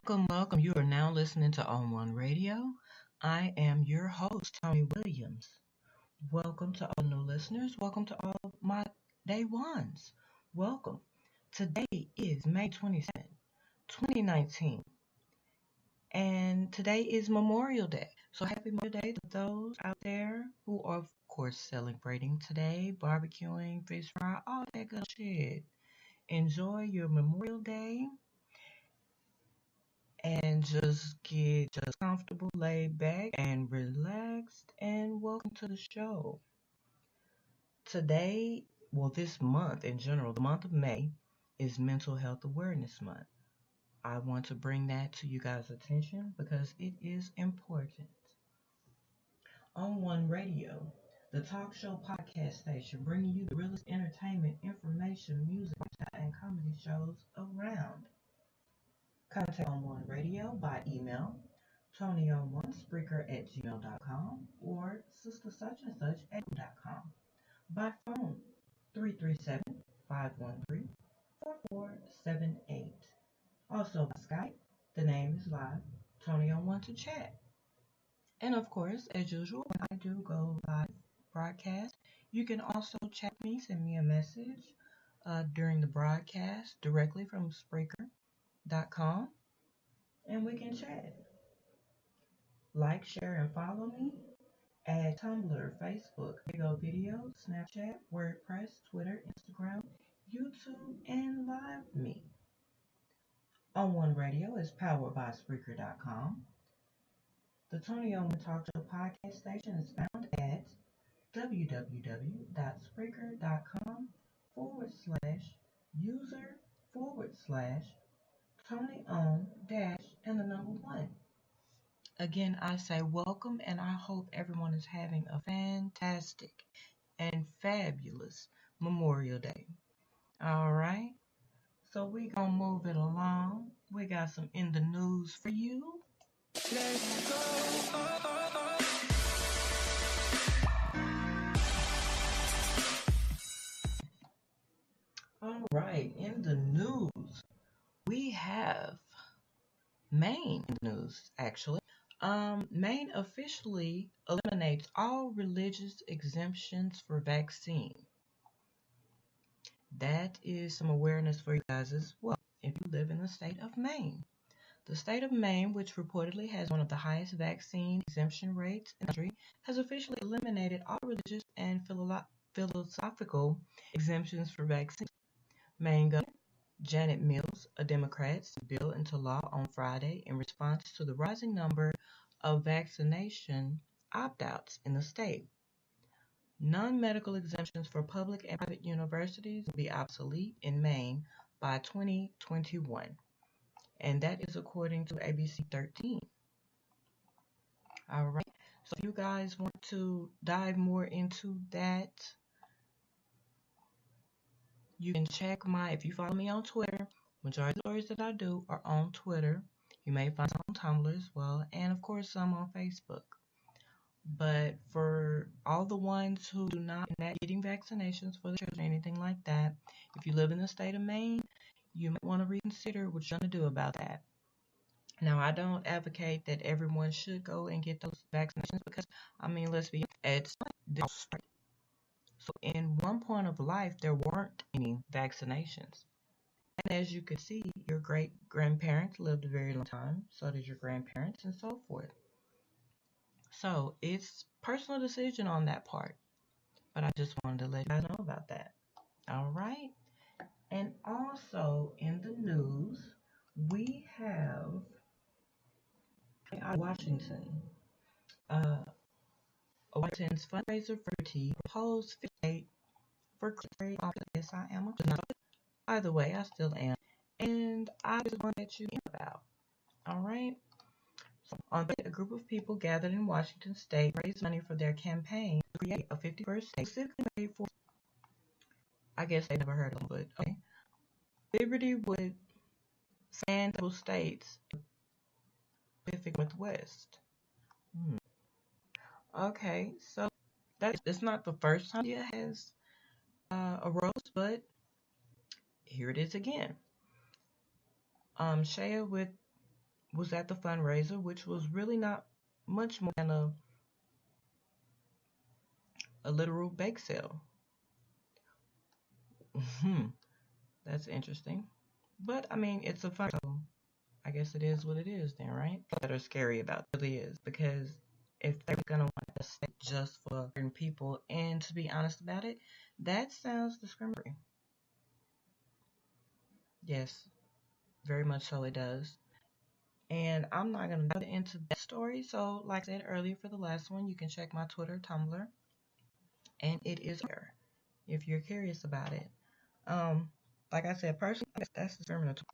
Welcome. You are now listening to On One Radio. I am your host, Tony Williams. Welcome to all new listeners. Welcome to all my day ones. Welcome. Today is May 27th, 2019, and today is Memorial Day. So happy Memorial Day to those out there who are, of course, celebrating today, barbecuing, fish fry, all that good shit. Enjoy your Memorial Day and just get just comfortable, laid back, and relaxed. And welcome to the show. Today, well, this month in general, the month of May, is Mental Health Awareness Month. I want to bring that to you guys' attention because it is important. On One Radio, the talk show podcast station, bringing you the realest entertainment, information, music, and comedy shows around. Contact On One Radio by email, TonyOnOneSpeaker@gmail.com or Sister Such and Such at.com. By phone, 337-513-4478. Also by Skype, the name is live, Tony on One to chat. And of course, as usual, when I do go live broadcast, you can also chat me, send me a message during the broadcast directly from Spreaker.com, and we can chat. Like, share, and follow me at Tumblr, Facebook, Bigo Video, Snapchat, WordPress, Twitter, Instagram, YouTube, and LiveMe. On One Radio is powered by Spreaker.com. The Tony On One Talk Show podcast station is found at www.spreaker.com/user/Tony On dash and the number one. Again, I say welcome, and I hope everyone is having a fantastic and fabulous Memorial Day. All right, so we gonna move it along. We got some in the news for you. Let's go. All right, in the news, we have Maine news, actually. Maine officially eliminates all religious exemptions for vaccine. That is some awareness for you guys as well if you live in the state of Maine. The state of Maine, which reportedly has one of the highest vaccine exemption rates in the country, has officially eliminated all religious and philosophical exemptions for vaccines. Maine Governor Janet Mills, a Democrat, signed the bill into law on Friday in response to the rising number of vaccination opt-outs in the state. Non-medical exemptions for public and private universities will be obsolete in Maine by 2021, and that is according to ABC 13. All right, so if you guys want to dive more into that, you can check if you follow me on Twitter, majority of the stories that I do are on Twitter. You may find some on Tumblr as well, and of course some on Facebook. But for all the ones who do not getting vaccinations for the children or anything like that, if you live in the state of Maine, you might want to reconsider what you're going to do about that. Now, I don't advocate that everyone should go and get those vaccinations because, let's be honest, so in one point of life, there weren't any vaccinations. And as you can see, your great-grandparents lived a very long time, so did your grandparents, and so forth. So it's personal decision on that part. But I just wanted to let you guys know about that. All right? And also in the news, we have Washington. Washington's fundraiser for tea proposed 58 for clarity on this. I am. By the way, I still am. And I just want to let you know about. All right? So, on Thursday, a group of people gathered in Washington State raised money for their campaign to create a 51st state specifically made for. I guess they never heard of them, but okay. Liberty would span several states, Pacific Northwest. Okay, so it's not the first time it has arose, but here it is again. Share with was at the fundraiser, which was really not much more than a literal bake sale. That's interesting. But I mean, it's a fun, so I guess it is what it is then, right? That are scary about it really is, because if they're gonna want to stay just for certain people, and to be honest about it, that sounds discriminatory. Yes, very much so it does. And I'm not gonna get into that story. So, like I said earlier, for the last one, you can check my Twitter, Tumblr, and it is there if you're curious about it. Um, like I said, personally, that's discriminatory.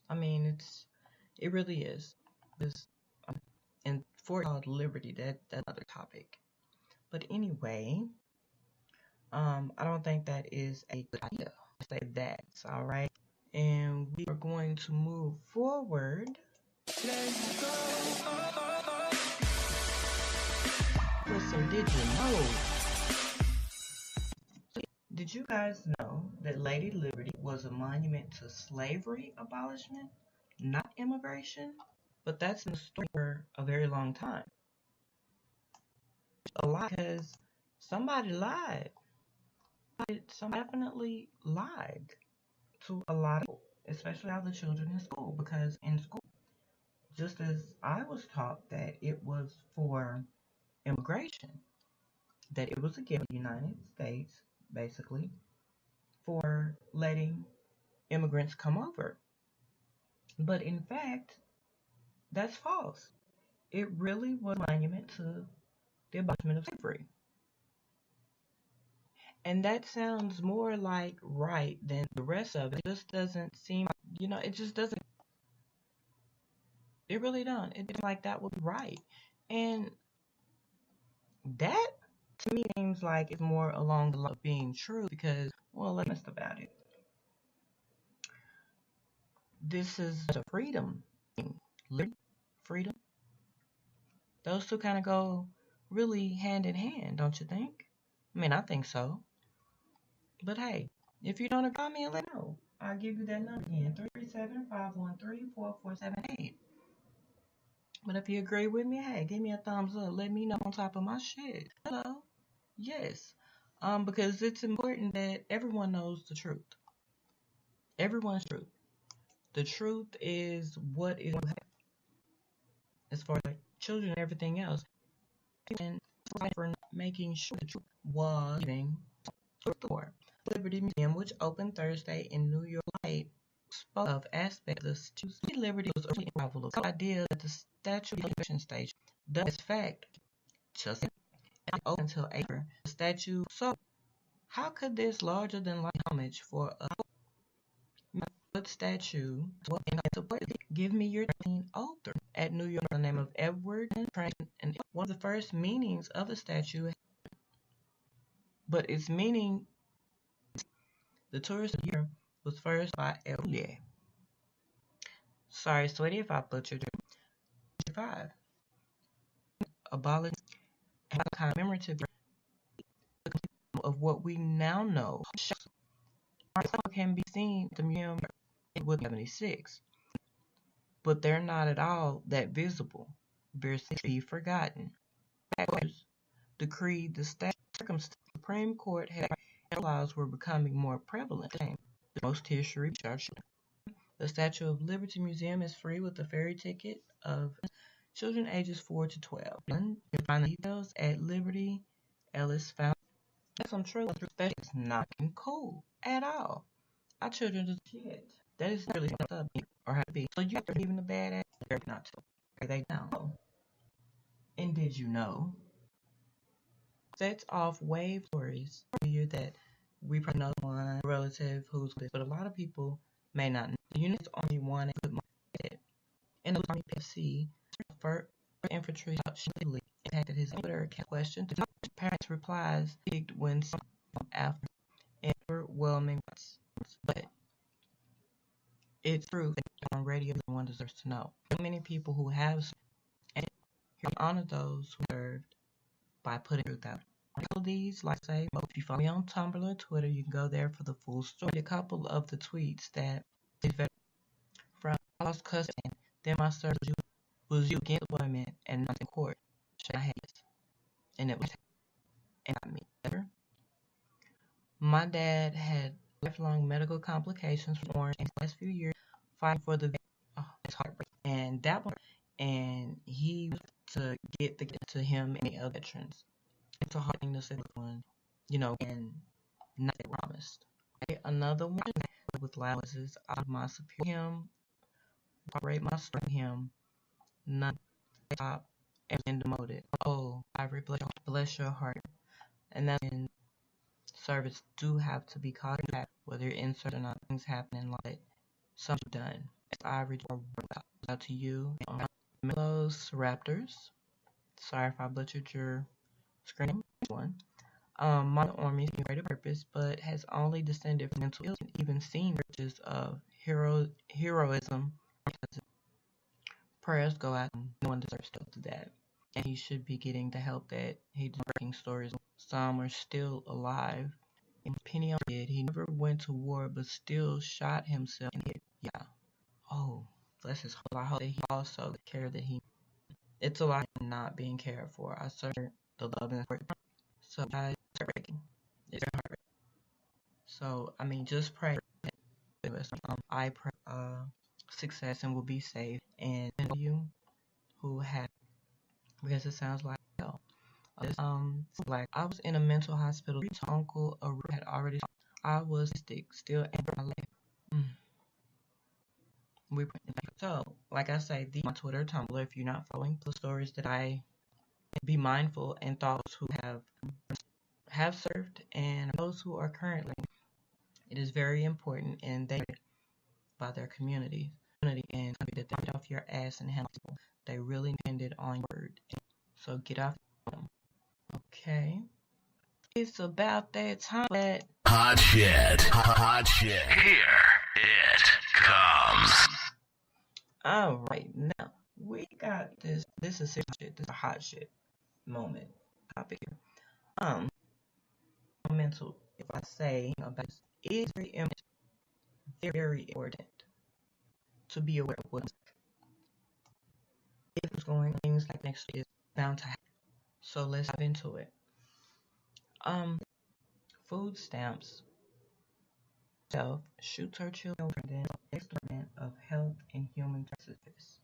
I mean, it really is. This and for called liberty, that's another topic. But anyway, I don't think that is a good idea. Say that, all right. And we are going to move forward. Listen, did you guys know that Lady Liberty was a monument to slavery abolishment, not immigration? But that's been a story for a very long time. A lot because somebody lied. Somebody definitely lied to a lot of people, especially all the children in school, because in school, just as I was taught that it was for immigration, that it was a gift to the United States, basically, for letting immigrants come over. But in fact, that's false. It really was a monument to the abolishment of slavery. And that sounds more like right than the rest of it. It just doesn't seem, it just doesn't, it really don't. It's like that would be right. And that, to me, seems like it's more along the line of being true because, well, let's think about it. This is a freedom thing. Liberty, freedom. Those two kind of go really hand in hand, don't you think? I mean, I think so. But hey, if you don't agree with me, let me know. I'll give you that number again, 337-513-4478. But if you agree with me, hey, give me a thumbs up. Let me know on top of my shit. Hello? Yes. Because it's important that everyone knows the truth. Everyone's truth. The truth is what is as far as like children and everything else. And for making sure the truth was being for Liberty Museum, which opened Thursday in New York State, spoke of aspects of the Liberty was early arrival of the idea that the Statue of Liberation stage does in fact just open until April. The statue, so how could this larger than life homage for a statue give me your author at New York, the name of Edward Train, and one of the first meanings of the statue, but its meaning, the tourist of the year, was first by Edward. Sorry, sweetie, if I butchered it. 5. Abolish a commemorative of what we now know can be seen at the museum with 76, but they're not at all that visible. They're to be forgotten. Decreed the Supreme Court had laws were becoming more prevalent. The most history church. The Statue of Liberty Museum is free with a ferry ticket of children ages 4 to 12. You can find the details at Liberty Ellis Foundation. That's some true. That is not cool at all. Our children just shit. That is really up or have to be. So you have to even a badass not to. They know. And did you know? Sets off wave stories that we probably know one relative who's with, but a lot of people may not know. The unit's only one and the Army PFC for infantry impacted his Twitter question. The parents' replies peaked when some after and overwhelming, but it's true that on radio one deserves to know. Many people who have and honor those who served by putting truth out. These, like I say, if you follow me on Tumblr or Twitter, you can go there for the full story. A couple of the tweets that from Lost Cousin Then my sir was you against employment and not in court. Shake my hands. And it was and got me better. My dad had lifelong medical complications from Orange in the last few years, fighting for the it's heartbreaking. And that one, and he was to get to him and the other veterans. It's a hard thing to say one, and not get promised. Okay? Another one with loud voices out of my superior him, operate my strength him, not stop and been demoted. Oh, Ivory, bless your heart. And that's in service do have to be caught in that, whether you're in service or not, things happening like something done. It's Ivory, out to you. Melos Raptors. Sorry if I butchered your screen. One. Modern Army is created purpose, but has only descended from mental illness and even seen pictures of heroism. Prayers go out, and no one deserves to do that. And he should be getting the help that he's breaking stories. Some are still alive. And Penny did. He never went to war, but still shot himself. Yeah. Oh, bless his heart. I hope that he also cared that he. It's a lot of not being cared for. I serve the love and support. So guys, it's heartbreaking. It's heartbreaking. So just pray. I pray success and will be safe. And you who have, because it sounds like hell. Like I was in a mental hospital. My uncle had already. I was still in my life. So, like I say, my Twitter, Tumblr. If you're not following the stories that I be mindful and those who have served and those who are currently. It is very important, and they by their community and that they get off your ass and help people. They really depended on your word. So get off them. Okay. It's about that time that hot shit. Here it comes. All right, now we got this. This is serious shit. This is a hot shit moment topic here. Mental. If I say about this, it is very important to be aware of what's if it's going things like next is bound to happen. So let's dive into it. Food stamps. Self shoots her children in the Department of Health and Human Services.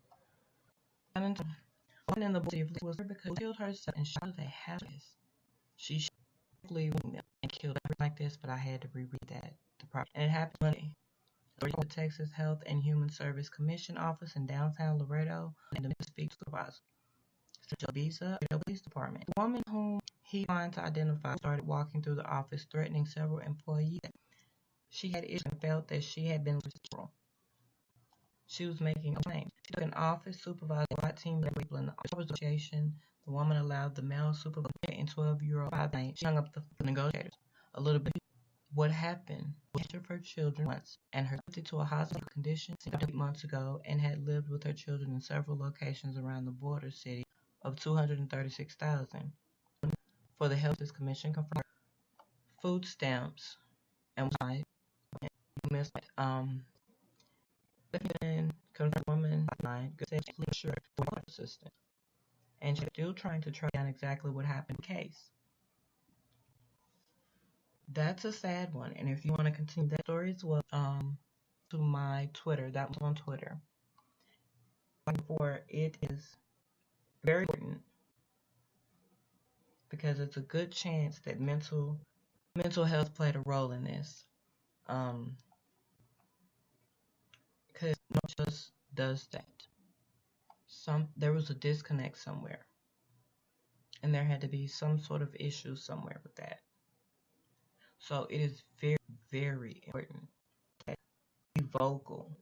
One in the body was because she killed herself and shot at happiness. She shortly and killed everything like this, but I had to reread that. And it happened Monday. The Texas Health and Human Service Commission office in downtown Laredo and the Mississippi supervisor. Jabisa, the police department. The woman whom he wanted to identify started walking through the office, threatening several employees. She had issues and felt that she had been wrong. She was making a claim. She took an office supervisor white team people in the association. The woman allowed the male supervisor and 12-year-old 5 nights. She hung up the negotiators. A little bit. What happened? She of her children once and her to a hospital condition 8 months ago and had lived with her children in several locations around the border city of 236,000. For the Health Commission confirmed food stamps and missed confirmed woman said please sure for assistance. And she's still trying to track down exactly what happened in the case. That's a sad one, and if you want to continue that story as well, to my Twitter, that was on Twitter. For it is very important because it's a good chance that mental health played a role in this. Because not just does that. There was a disconnect somewhere, and there had to be some sort of issue somewhere with that. So it is very, very important that we be vocal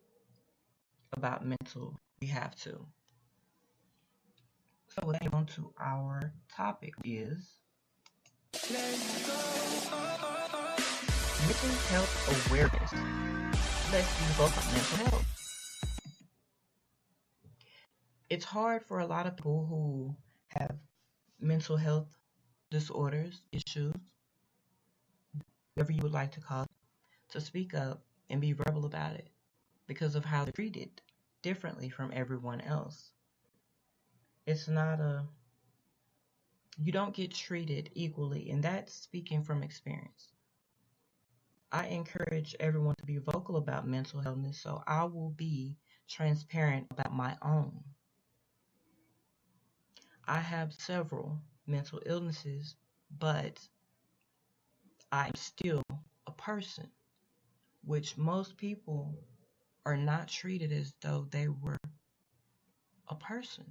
about mental. We have to. So let's get on to our topic is mental health awareness. Let's be vocal about mental health. It's hard for a lot of people who have mental health disorders, issues, whatever you would like to call it, to speak up and be verbal about it because of how they're treated differently from everyone else. It's not you don't get treated equally, and that's speaking from experience. I encourage everyone to be vocal about mental illness, so I will be transparent about my own. I have several mental illnesses, but I'm still a person, which most people are not treated as though they were a person,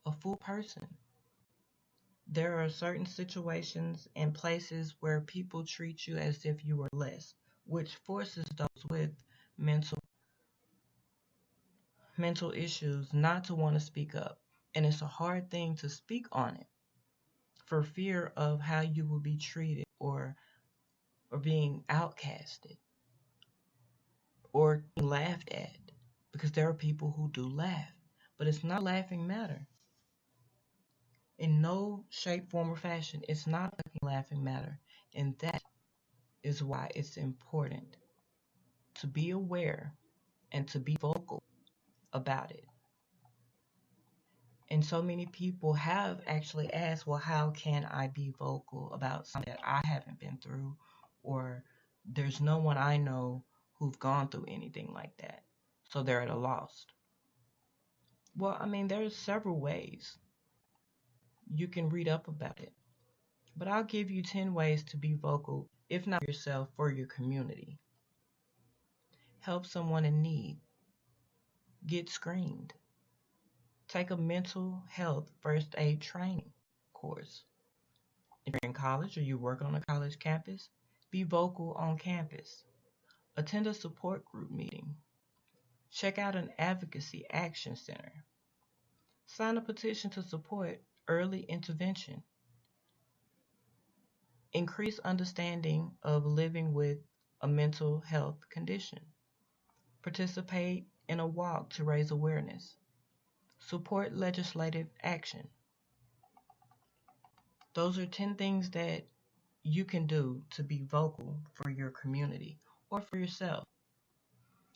a full person. There are certain situations and places where people treat you as if you were less, which forces those with mental issues not to want to speak up. And it's a hard thing to speak on it for fear of how you will be treated or being outcasted or laughed at, because there are people who do laugh, but it's not a laughing matter. In no shape, form, or fashion, it's not a laughing matter. And that is why it's important to be aware and to be vocal about it. And so many people have actually asked, well, how can I be vocal about something that I haven't been through, or there's no one I know who've gone through anything like that, so they're at a loss? Well, I mean, there's several ways. You can read up about it. But I'll give you 10 ways to be vocal, if not yourself, for your community. Help someone in need. Get screened. Take a mental health first aid training course. If you're in college or you work on a college campus, be vocal on campus. Attend a support group meeting. Check out an advocacy action center. Sign a petition to support early intervention. Increase understanding of living with a mental health condition. Participate in a walk to raise awareness. Support legislative action. Those are 10 things that you can do to be vocal for your community or for yourself.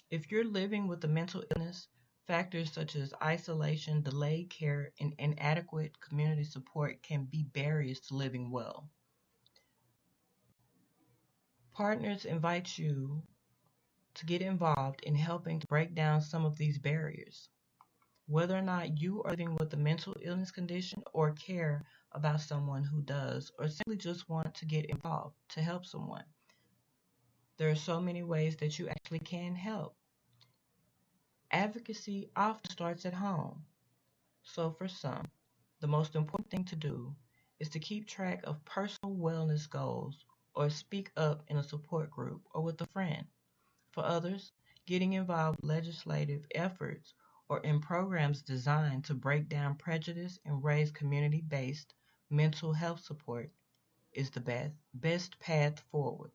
If you're living with a mental illness, factors such as isolation, delayed care, and inadequate community support can be barriers to living well. Partners invite you to get involved in helping to break down some of these barriers. Whether or not you are living with a mental illness condition or care about someone who does, or simply just want to get involved to help someone, there are so many ways that you actually can help. Advocacy often starts at home. So for some, the most important thing to do is to keep track of personal wellness goals or speak up in a support group or with a friend. For others, getting involved in legislative efforts or in programs designed to break down prejudice and raise community-based mental health support is the best path forward.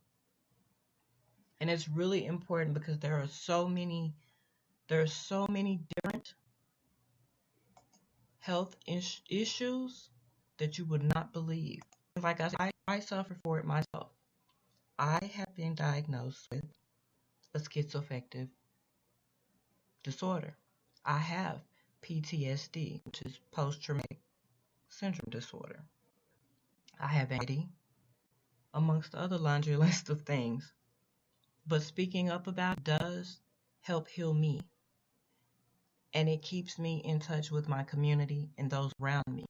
And it's really important because there are so many different health issues that you would not believe. Like I said, I suffer for it myself. I have been diagnosed with a schizoaffective disorder. I have PTSD, which is post-traumatic syndrome disorder. I have anxiety, amongst the other laundry list of things. But speaking up about it does help heal me. And it keeps me in touch with my community and those around me.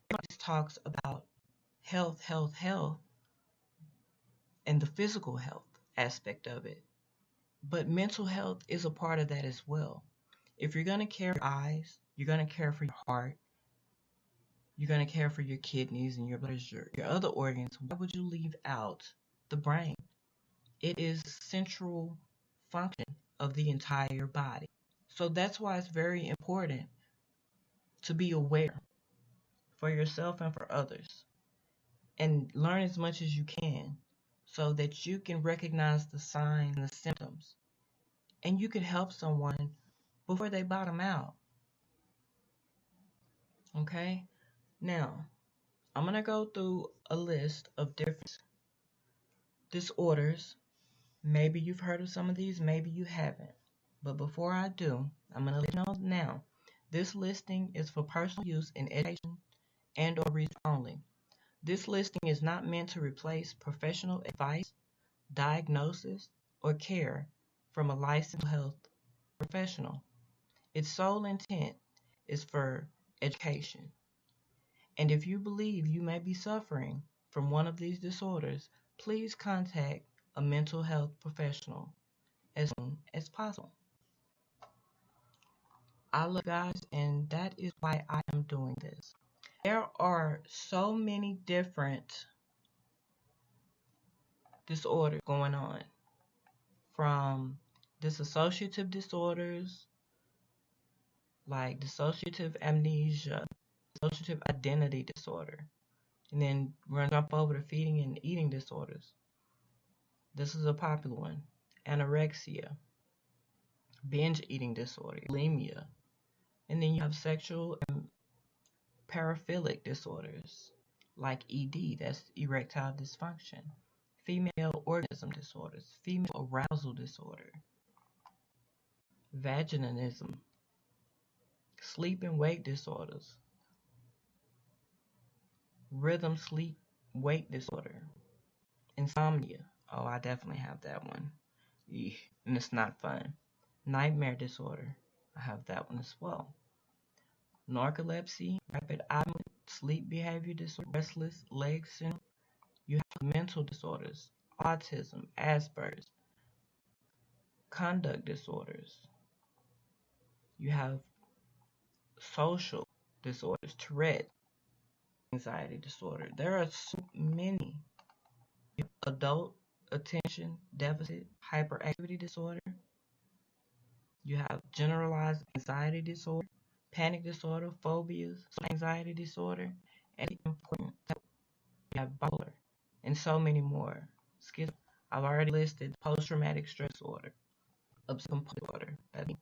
It talks about health, and the physical health aspect of it. But mental health is a part of that as well. If you're going to care for your eyes, you're going to care for your heart, you're going to care for your kidneys and your blood, your other organs, why would you leave out the brain? It is the central function of the entire body. So that's why it's very important to be aware for yourself and for others and learn as much as you can so that you can recognize the signs and the symptoms and you can help someone before they bottom out. Okay? Now, I'm going to go through a list of different disorders. Maybe you've heard of some of these, maybe you haven't. But before I do, I'm going to let you know now. This listing is for personal use in education and or research only. This listing is not meant to replace professional advice, diagnosis, or care from a licensed health professional. Its sole intent is for education. And if you believe you may be suffering from one of these disorders, please contact a mental health professional as soon as possible. I love you guys, and that is why I am doing this. There are so many different disorders going on, from dissociative disorders like dissociative amnesia, dissociative identity disorder, and then we're going to jump over to feeding and eating disorders. This is a popular one. Anorexia, binge eating disorder, bulimia, and then you have sexual and paraphilic disorders like ED, that's erectile dysfunction, female orgasm disorders, female arousal disorder, vaginism, sleep and wake disorders, rhythm sleep wake disorder, insomnia. Oh, I definitely have that one. And it's not fun. Nightmare disorder. I have that one as well. Narcolepsy, rapid eye movement, sleep behavior disorder, restless leg syndrome. You have mental disorders, autism, Asperger's, conduct disorders. You have social disorders, Tourette, anxiety disorder. There are so many. You have adult attention deficit hyperactivity disorder. You have generalized anxiety disorder, panic disorder, phobias, anxiety disorder, and important, you have bipolar, and so many more. I've already listed post-traumatic stress disorder, obsessive compulsive disorder. That means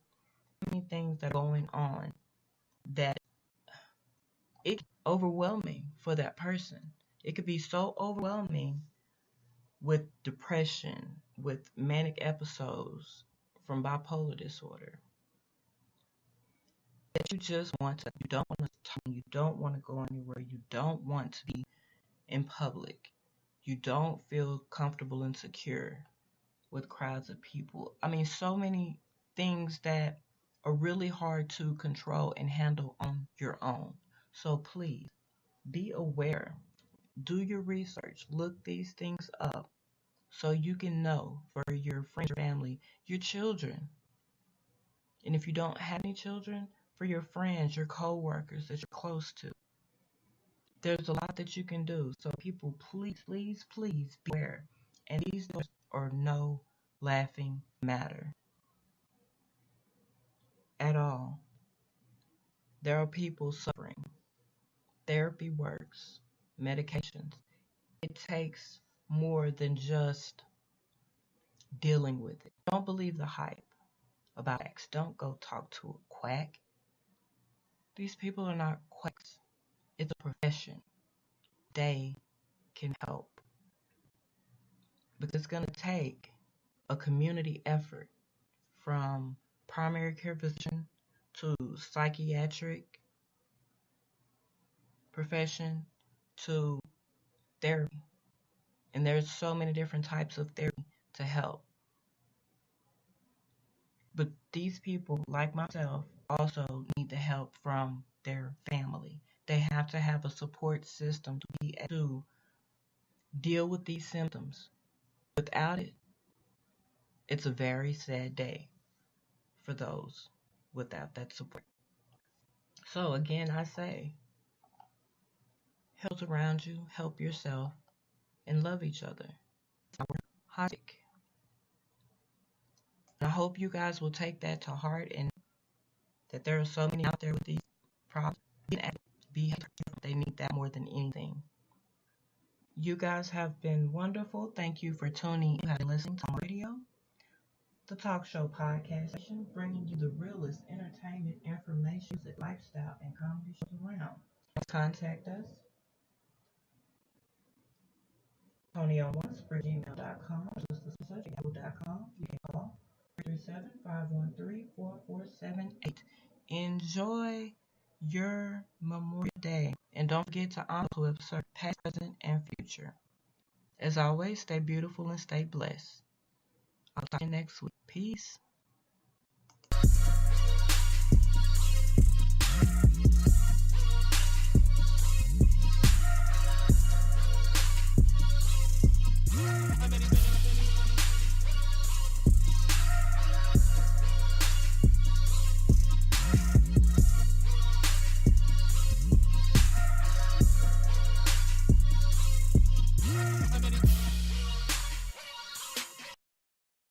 many things that are going on that it's overwhelming for that person. It could be so overwhelming with depression, with manic episodes from bipolar disorder, that you don't want to talk, you don't want to go anywhere, you don't want to be in public, you don't feel comfortable and secure with crowds of people. I mean, so many things that are really hard to control and handle on your own. So please be aware, do your research, look these things up so you can know for your friends, your family, your children. And if you don't have any children, for your friends, your co-workers that you're close to. There's a lot that you can do. So people, please, please, please be aware. And these are no laughing matter at all. There are people suffering. Therapy works. Medications. It takes more than just dealing with it. Don't believe the hype about X. Don't go talk to a quack. These people are not quacks. It's a profession. They can help. Because it's going to take a community effort from primary care physician to psychiatric profession to therapy. And there's so many different types of therapy to help. But these people, like myself, also need the help from their family. They have to have a support system to be able to deal with these symptoms. Without it, it's a very sad day for those without that support. So again, I say, help around you, help yourself, and love each other. I hope you guys will take that to heart, and that there are so many out there with these problems. They need that more than anything. You guys have been wonderful. Thank you for tuning in and listening to my radio, the Talk Show Podcast station, bringing you the realest entertainment, information, music, lifestyle, and comedy shows around. Contact us, TonyOnce@gmail.com, just the yahoo.com. You can call 337-5 513-4478. Enjoy your Memorial Day. And don't forget to honor those who have served past, present, and future. As always, stay beautiful and stay blessed. I'll talk to you next week. Peace.